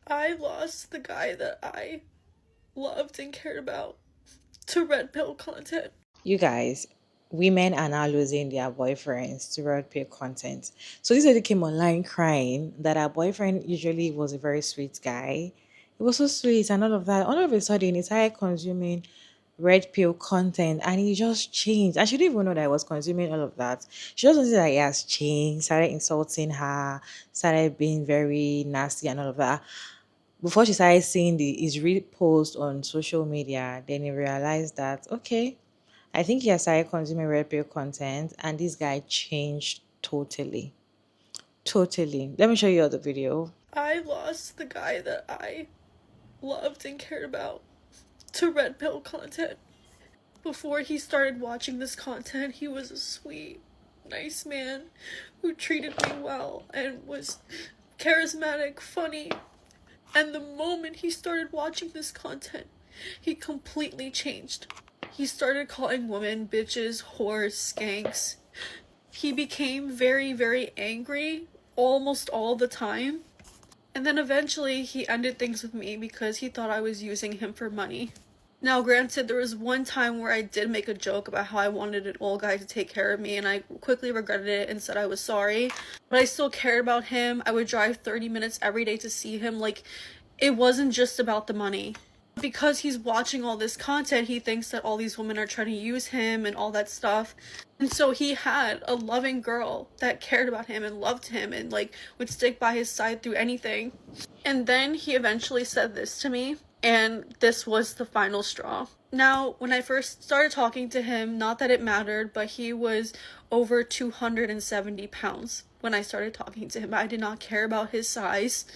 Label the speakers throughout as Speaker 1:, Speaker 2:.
Speaker 1: I lost the guy that I loved and cared about to red pill content.
Speaker 2: You guys, women are now losing their boyfriends to red pill content. So this lady came online crying that her boyfriend usually was a very sweet guy. It was so sweet and all of that. All of a sudden, he started consuming red pill content and he just changed. And she didn't even know that I was consuming all of that. She just noticed that he has changed, started insulting her, started being very nasty and all of that. Before she started seeing his repost on social media, then he realized that okay, I think he has started consuming red pill content and this guy changed totally. Totally. Let me show you all the video.
Speaker 1: I lost the guy that I loved and cared about to red pill content. Before he started watching this content, he was a sweet, nice man who treated me well and was charismatic, funny. And the moment he started watching this content, he completely changed. He started calling women bitches, whores, skanks. He became very, very angry almost all the time. And then eventually he ended things with me because he thought I was using him for money. Now, granted, there was one time where I did make a joke about how I wanted an old guy to take care of me, and I quickly regretted it and said I was sorry. But I still cared about him. I would drive 30 minutes every day to see him. Like, it wasn't just about the money. Because he's watching all this content, he thinks that all these women are trying to use him and all that stuff. And so he had a loving girl that cared about him and loved him and, like, would stick by his side through anything. And then he eventually said this to me, and this was the final straw. Now, when I first started talking to him, not that it mattered, but he was over 270 pounds when I started talking to him. I did not care about his size.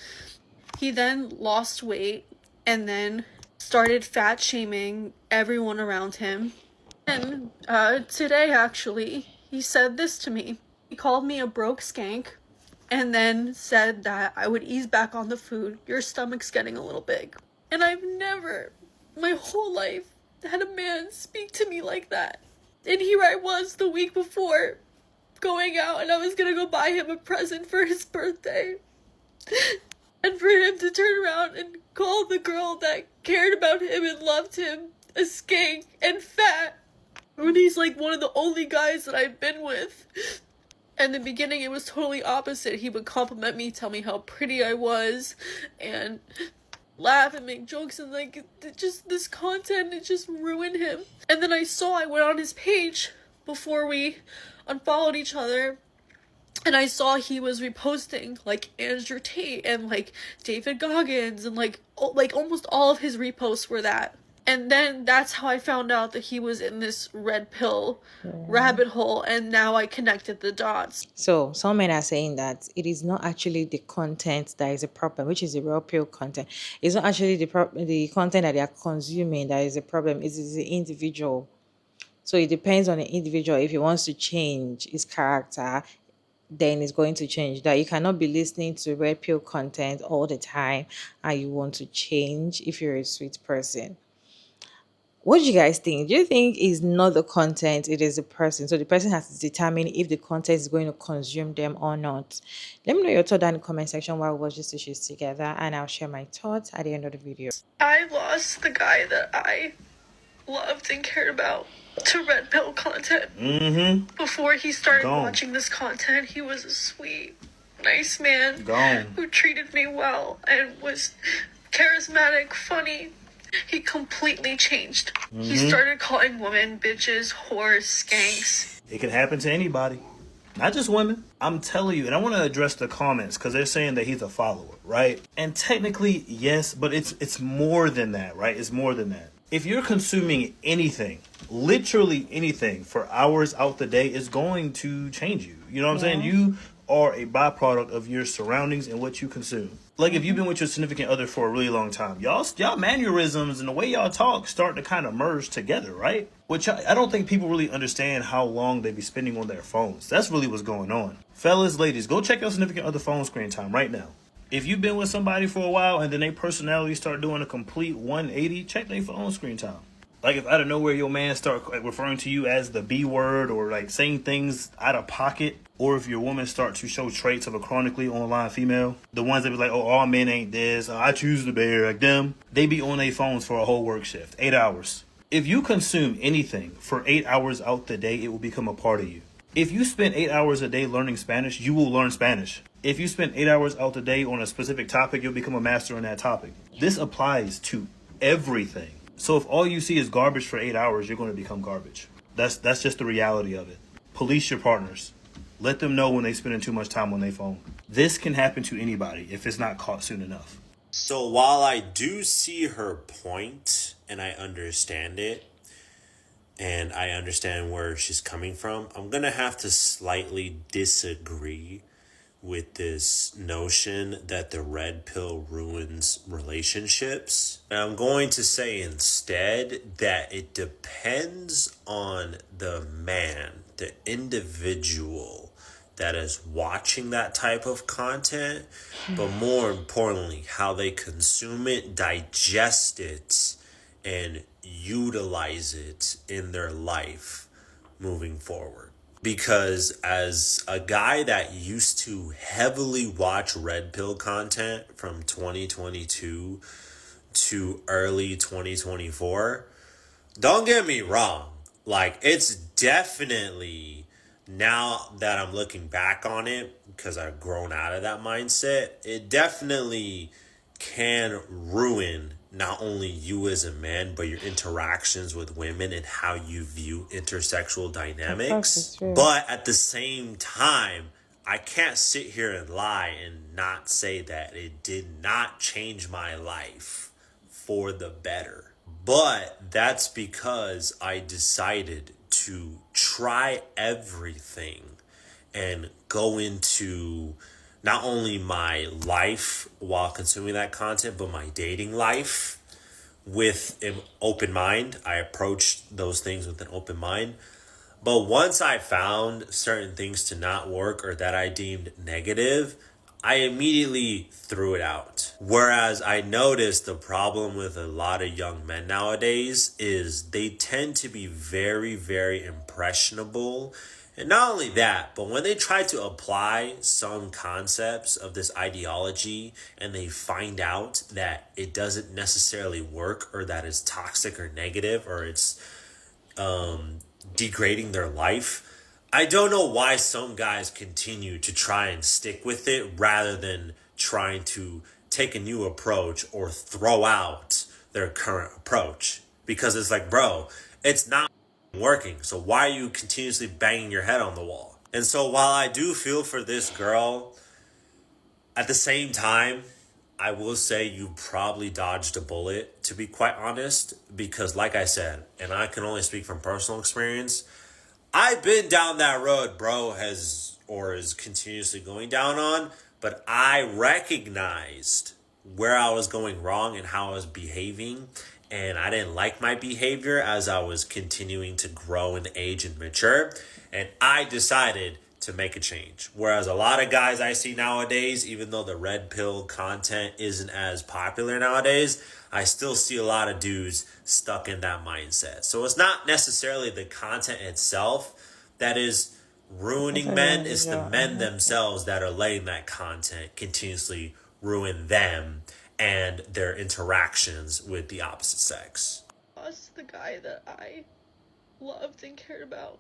Speaker 1: He then lost weight and then started fat shaming everyone around him. And today, actually, he said this to me. He called me a broke skank and then said that I would ease back on the food. Your stomach's getting a little big. And I've never, my whole life, had a man speak to me like that. And here I was the week before, going out, and I was gonna go buy him a present for his birthday. And for him to turn around and call the girl that cared about him and loved him a skank and fat, when he's like one of the only guys that I've been with. In the beginning, it was totally opposite. He would compliment me, tell me how pretty I was, and laugh and make jokes, and like, just this content, it just ruined him. And then I went on his page before we unfollowed each other, and I saw he was reposting like Andrew Tate and like David Goggins, and like almost all of his reposts were that. And then that's how I found out that he was in this red pill rabbit hole, and now I connected the dots.
Speaker 2: So some men are saying that it is not actually the content that is a problem, which is the raw pill content. It's not actually the content that they are consuming that is a problem. It is the individual. So it depends on the individual. If he wants to change his character, then it's going to change. That you cannot be listening to red pill content all the time and you want to change if you're a sweet person. What do you guys think? Do you think it's not the content, it is the person? So the person has to determine if the content is going to consume them or not. Let me know your thought down in the comment section while we watch these issues together, and I'll share my thoughts at the end of the video.
Speaker 1: I lost the guy that I loved and cared about to red pill content. Before he started watching this content, he was a sweet, nice man who treated me well and was charismatic, funny. He completely changed. He started calling women bitches, whores, skanks.
Speaker 3: It can happen to anybody, not just women. I'm telling you, and I want to address the comments because they're saying that he's a follower, right? And technically, yes, but it's more than that, right? It's more than that. If you're consuming anything, literally anything, for hours out the day, it's going to change you. You know what I'm saying? You are a byproduct of your surroundings and what you consume. Like if you've been with your significant other for a really long time, y'all mannerisms and the way y'all talk start to kind of merge together, right? Which I don't think people really understand how long they be spending on their phones. That's really what's going on. Fellas, ladies, go check your significant other phone screen time right now. If you've been with somebody for a while and then their personality start doing a complete 180, check their phone screen time. Like if out of nowhere your man start like referring to you as the B word or like saying things out of pocket, or if your woman start to show traits of a chronically online female, the ones that be like, oh, all men ain't this, I choose the bear, like them, they be on their phones for a whole work shift, 8 hours. If you consume anything for 8 hours out the day, it will become a part of you. If you spend 8 hours a day learning Spanish, you will learn Spanish. If you spend 8 hours out the day on a specific topic, you'll become a master in that topic. This applies to everything. So if all you see is garbage for 8 hours, you're going to become garbage. That's just the reality of it. Police your partners. Let them know when they're spending too much time on their phone. This can happen to anybody if it's not caught soon enough.
Speaker 4: So while I do see her point and I understand it, and I understand where she's coming from, I'm going to have to slightly disagree with this notion that the red pill ruins relationships. And I'm going to say instead that it depends on the man, the individual that is watching that type of content, but more importantly, how they consume it, digest it, and utilize it in their life moving forward. Because as a guy that used to heavily watch red pill content from 2022 to early 2024, don't get me wrong, like it's definitely, now that I'm looking back on it, because I've grown out of that mindset, it definitely can ruin not only you as a man, but your interactions with women and how you view intersexual dynamics. But at the same time, I can't sit here and lie and not say that it did not change my life for the better. But that's because I decided to try everything and go into not only my life while consuming that content, but my dating life with an open mind. I approached those things with an open mind. But once I found certain things to not work or that I deemed negative, I immediately threw it out. Whereas I noticed the problem with a lot of young men nowadays is they tend to be very, very impressionable. And not only that, but when they try to apply some concepts of this ideology and they find out that it doesn't necessarily work or that it's toxic or negative or it's degrading their life, I don't know why some guys continue to try and stick with it rather than trying to take a new approach or throw out their current approach. Because it's like, bro, it's not working. So why are you continuously banging your head on the wall? And so while I do feel for this girl, at the same time, I will say you probably dodged a bullet, to be quite honest, because like I said, and I can only speak from personal experience, I've been down that road bro is continuously going down on, but I recognized where I was going wrong and how I was behaving. And I didn't like my behavior as I was continuing to grow and age and mature. And I decided to make a change. Whereas a lot of guys I see nowadays, even though the red pill content isn't as popular nowadays, I still see a lot of dudes stuck in that mindset. So it's not necessarily the content itself that is ruining men. It's the men themselves that are letting that content continuously ruin them and their interactions with the opposite sex.
Speaker 1: Lost the guy that I loved and cared about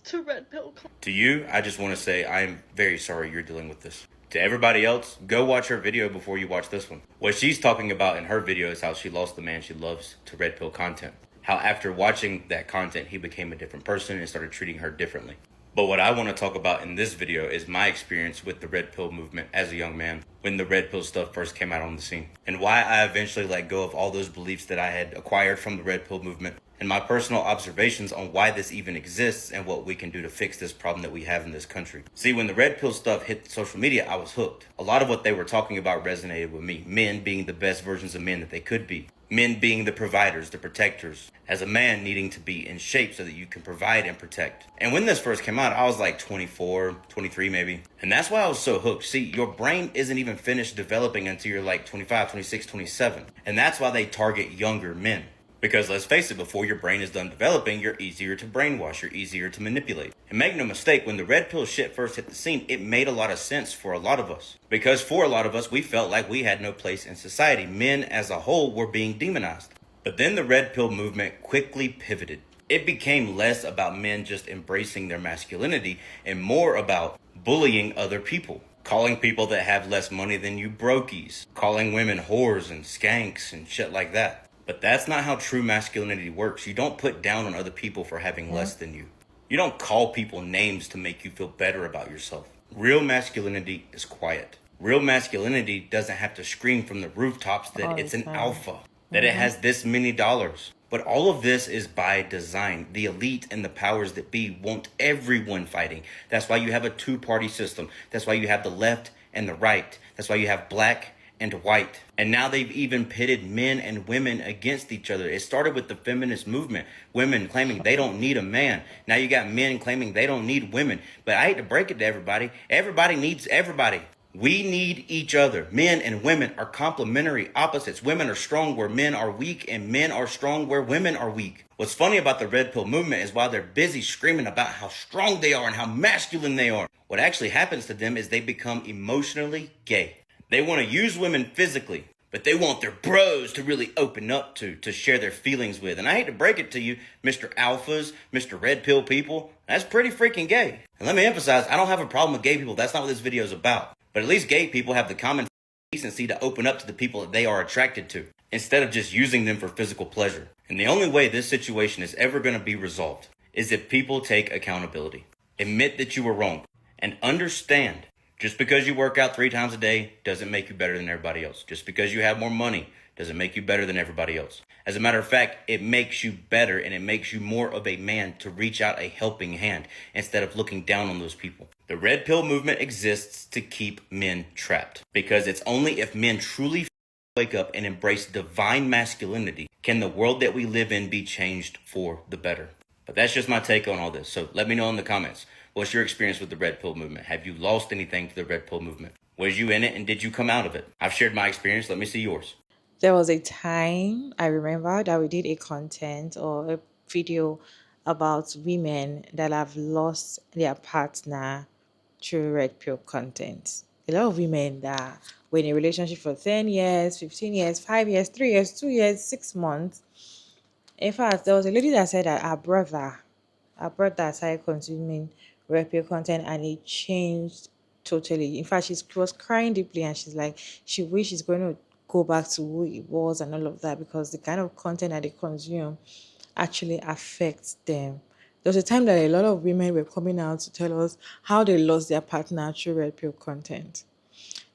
Speaker 1: to red pill.
Speaker 5: To you, I just want to say I'm very sorry you're dealing with this. To everybody else, go watch her video before you watch this one. What she's talking about in her video is how she lost the man she loves to red pill content. How after watching that content, he became a different person and started treating her differently. But what I want to talk about in this video is my experience with the red pill movement as a young man when the red pill stuff first came out on the scene, and why I eventually let go of all those beliefs that I had acquired from the red pill movement, and my personal observations on why this even exists and what we can do to fix this problem that we have in this country. See, when the red pill stuff hit social media, I was hooked. A lot of what they were talking about resonated with me. Men being the best versions of men that they could be. Men being the providers, the protectors. As a man needing to be in shape so that you can provide and protect. And when this first came out, I was like 24, 23 maybe. And that's why I was so hooked. See, your brain isn't even finished developing until you're like 25, 26, 27. And that's why they target younger men. Because let's face it, before your brain is done developing, you're easier to brainwash, you're easier to manipulate. And make no mistake, when the red pill shit first hit the scene, it made a lot of sense for a lot of us. Because for a lot of us, we felt like we had no place in society. Men as a whole were being demonized. But then the red pill movement quickly pivoted. It became less about men just embracing their masculinity and more about bullying other people. Calling people that have less money than you brokies. Calling women whores and skanks and shit like that. But that's not how true masculinity works. You don't put down on other people for having less than you. You don't call people names to make you feel better about yourself. Real masculinity is quiet. Real masculinity doesn't have to scream from the rooftops that
Speaker 2: All
Speaker 5: it's
Speaker 2: the
Speaker 5: an
Speaker 2: time.
Speaker 5: alpha, that it has this many dollars. But all of this is by design. The elite and the powers that be want everyone fighting. That's why you have a two-party system. That's why you have the left and the right. That's why you have black and white. And now they've even pitted men and women against each other. It started with the feminist movement. Women claiming they don't need a man. Now you got men claiming they don't need women. But I hate to break it to everybody. Everybody needs everybody. We need each other. Men and women are complementary opposites. Women are strong where men are weak, and men are strong where women are weak. What's funny about the red pill movement is while they're busy screaming about how strong they are and how masculine they are, what actually happens to them is they become emotionally gay. They want to use women physically, but they want their bros to really open up to share their feelings with. And I hate to break it to you, Mr. Alphas, Mr. Red Pill people, that's pretty freaking gay. And let me emphasize, I don't have a problem with gay people. That's not what this video is about. But at least gay people have the common decency to open up to the people that they are attracted to, instead of just using them for physical pleasure. And the only way this situation is ever going to be resolved is if people take accountability. Admit that you were wrong. And understand, just because you work out 3 times a day doesn't make you better than everybody else. Just because you have more money doesn't make you better than everybody else. As a matter of fact, it makes you better and it makes you more of a man to reach out a helping hand instead of looking down on those people. The red pill movement exists to keep men trapped because it's only if men truly wake up and embrace divine masculinity can the world that we live in be changed for the better. But that's just my take on all this. So let me know in the comments. What's your experience with the red pill movement? Have you lost anything to the red pill movement? Was you in it and did you come out of it? I've shared my experience. Let me see yours.
Speaker 2: There was a time I remember that we did a content or a video about women that have lost their partner through red pill content. A lot of women that were in a relationship for 10 years, 15 years, 5 years, 3 years, 2 years, 6 months. In fact, there was a lady that said that her brother started consuming red pill content and it changed totally. In fact, she was crying deeply and she's like, she wishes she's going to go back to who it was and all of that because the kind of content that they consume actually affects them. There was a time that a lot of women were coming out to tell us how they lost their partner through red pill content.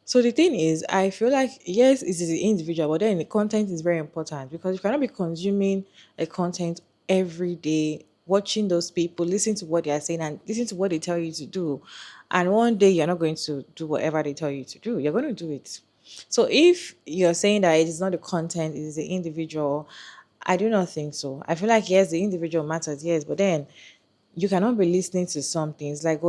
Speaker 2: So the thing is, I feel like yes, it is the individual, but then the content is very important because you cannot be consuming a content every day, watching those people, listening to what they are saying and listening to what they tell you to do. And one day you're not going to do whatever they tell you to do. You're going to do it. So if you're saying that it is not the content, it is the individual, I do not think so. I feel like yes, the individual matters, yes, but then you cannot be listening to something. It's like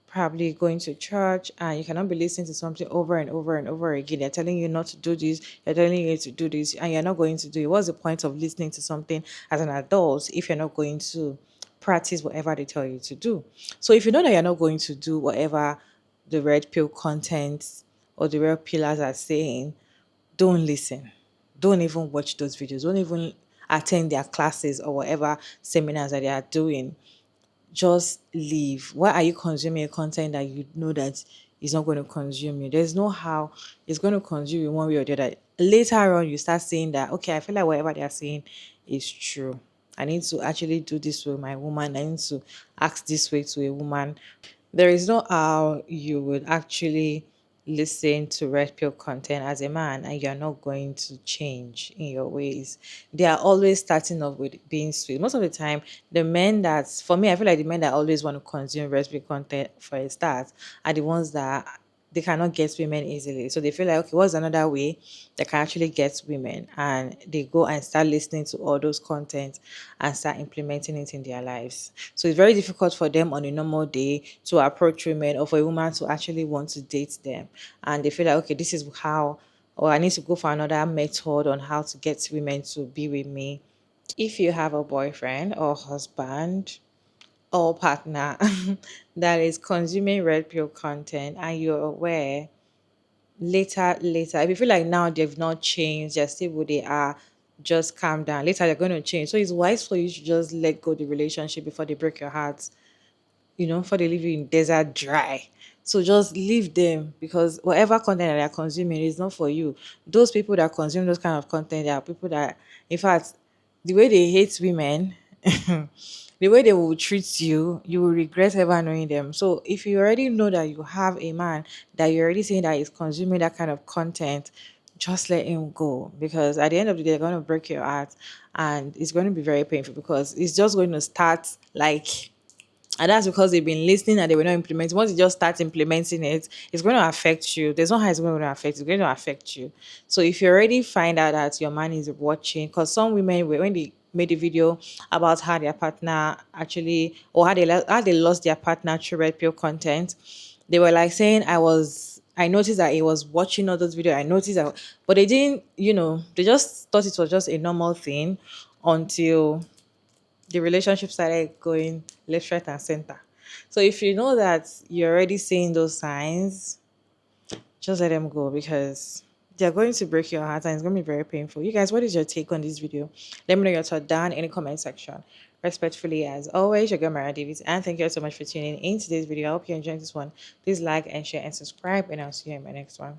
Speaker 2: probably going to church and you cannot be listening to something over and over and over again. They're telling you not to do this, they're telling you to do this, and you're not going to do it. What's the point of listening to something as an adult if you're not going to practice whatever they tell you to do? So if you know that you're not going to do whatever the red pill content or the red pillars are saying, don't listen. Don't even watch those videos. Don't even attend their classes or whatever seminars that they are doing. Just leave. Why are you consuming a content that you know that is not going to consume you? There's no how it's going to consume you one way or the other. Later on, you start saying that, okay, I feel like whatever they are saying is true. I need to actually do this with my woman. I need to act this way to a woman. There is no how you would actually listen to red pill content as a man and you're not going to change in your ways. They are always starting off with being sweet. Most of the time, the men that's for me, I feel like the men that always want to consume red pill content for a start are the ones that they cannot get women easily. So they feel like, okay, what's another way that can actually get women? And they go and start listening to all those content and start implementing it in their lives. So it's very difficult for them on a normal day to approach women or for a woman to actually want to date them. And they feel like, okay, this is how or I need to go for another method on how to get women to be with me. If you have a boyfriend or husband or partner that is consuming red pill content and you're aware, later, if you feel like now they've not changed, they're still who they are, just calm down. Later they're going to change. So it's wise for you to just let go the relationship before they break your heart, before they leave you in desert dry. So just leave them, because whatever content that they're consuming is not for you. Those people that consume those kind of content, they are people that, in fact, the way they hate women, the way they will treat you, you will regret ever knowing them. So if you already know that you have a man that you're already saying that is consuming that kind of content, just let him go, because at the end of the day, they're going to break your heart and it's going to be very painful, because it's just going to start like, and that's because they've been listening and they were not implementing. Once you just start implementing it, it's going to affect you. There's no how it's going to affect. It's going to affect you. So if you already find out that your man is watching, because some women, when they made a video about how their partner actually, or how they lost their partner through red pill content, they were like saying, I noticed that he was watching all those videos. I noticed that, but they didn't, they just thought it was just a normal thing until the relationship started going left, right, and center. So if you know that you're already seeing those signs, just let them go, because they're going to break your heart and it's going to be very painful. You guys, what is your take on this video? Let me know your thought down in the comment section. Respectfully, as always, your girl Mara Davis, and thank you so much for tuning in today's video. I hope you enjoyed this one. Please like and share and subscribe, and I'll see you in my next one.